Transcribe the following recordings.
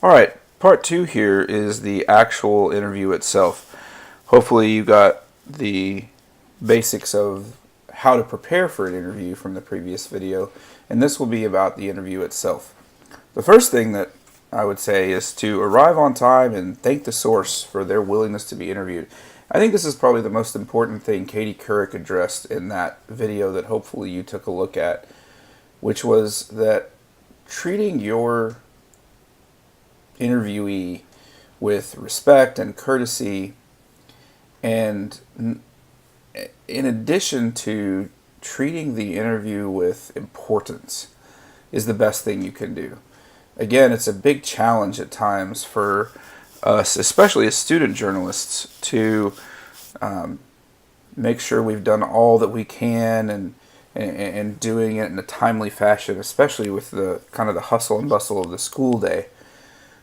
All right, part two here is the actual interview itself. Hopefully, you got the basics of how to prepare for an interview from the previous video, and this will be about the interview itself. The first thing that I would say is to arrive on time and thank the source for their willingness to be interviewed. I think this is probably the most important thing Katie Couric addressed in that video that hopefully you took a look at, which was that treating your interviewee with respect and courtesy, and in addition to treating the interview with importance, is the best thing you can do. Again, it's a big challenge at times for us, especially as student journalists, to make sure we've done all that we can and doing it in a timely fashion, especially with the kind of the hustle and bustle of the school day.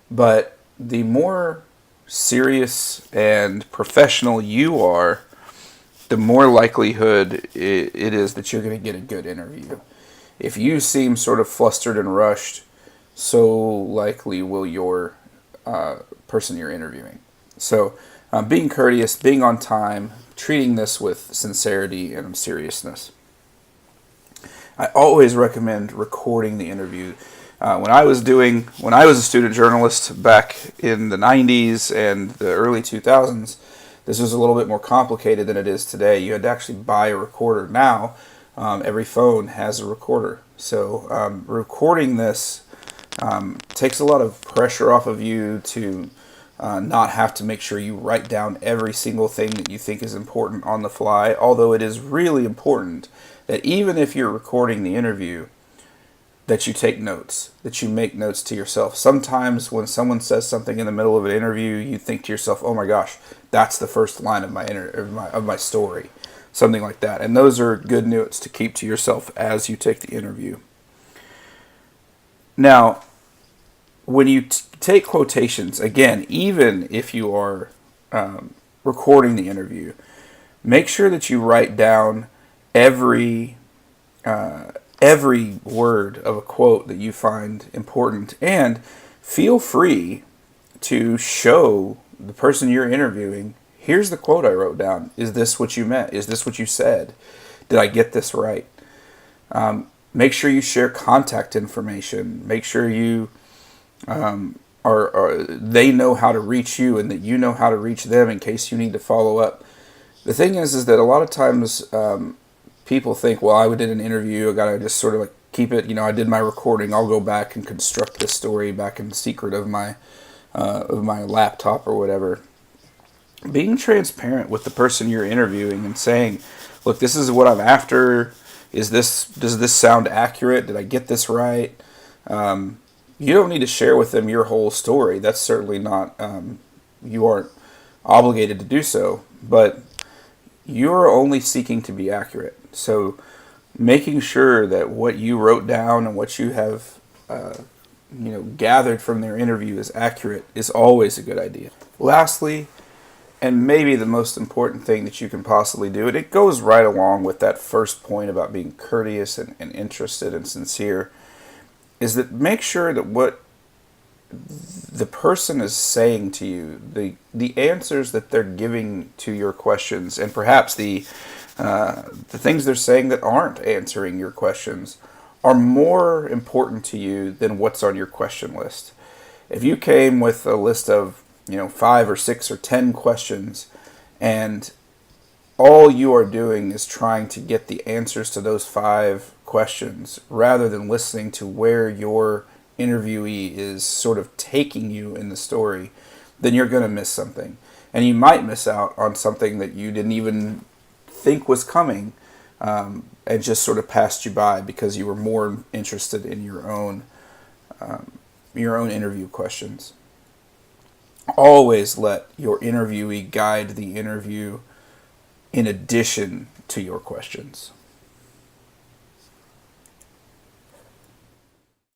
But the more serious and professional you are, the more likelihood it is that you're going to get a good interview. If you seem sort of flustered and rushed, so likely will your person you're interviewing. So being courteous, being on time, treating this with sincerity and seriousness. I always recommend recording the interview. When I was a student journalist back in the 90s and the early 2000s, this was a little bit more complicated than it is today. You had to actually buy a recorder. Now, every phone has a recorder. So recording this takes a lot of pressure off of you to not have to make sure you write down every single thing that you think is important on the fly, although it is really important that even if you're recording the interview, that you take notes, that you make notes to yourself. Sometimes when someone says something in the middle of an interview, you think to yourself, oh my gosh, that's the first line of my story, something like that. And those are good notes to keep to yourself as you take the interview. Now, when you take quotations, again, even if you are recording the interview, make sure that you write down every word of a quote that you find important, and feel free to show the person you're interviewing, here's the quote I wrote down. Is this what you meant? Is this what you said? Did I get this right? Make sure you share contact information. Make sure you they know how to reach you and that you know how to reach them in case you need to follow up. The thing is that a lot of times people think, well, I did an interview, I gotta just sort of like keep it, I did my recording, I'll go back and construct this story back in secret of my laptop or whatever. Being transparent with the person you're interviewing and saying, look, this is what I'm after. Does this sound accurate? Did I get this right? You don't need to share with them your whole story. That's certainly not, you aren't obligated to do so, but you're only seeking to be accurate. So making sure that what you wrote down and what you have gathered from their interview is accurate is always a good idea. Lastly, and maybe the most important thing that you can possibly do, and it goes right along with that first point about being courteous and interested and sincere, is that make sure that what the person is saying to you, the answers that they're giving to your questions, and perhaps the things they're saying that aren't answering your questions, are more important to you than what's on your question list. If you came with a list of 5 or 6 or 10 questions, and all you are doing is trying to get the answers to those 5 questions rather than listening to where your interviewee is sort of taking you in the story, then you're going to miss something. And you might miss out on something that you didn't even think was coming, and just sort of passed you by because you were more interested in your own interview questions. Always let your interviewee guide the interview in addition to your questions.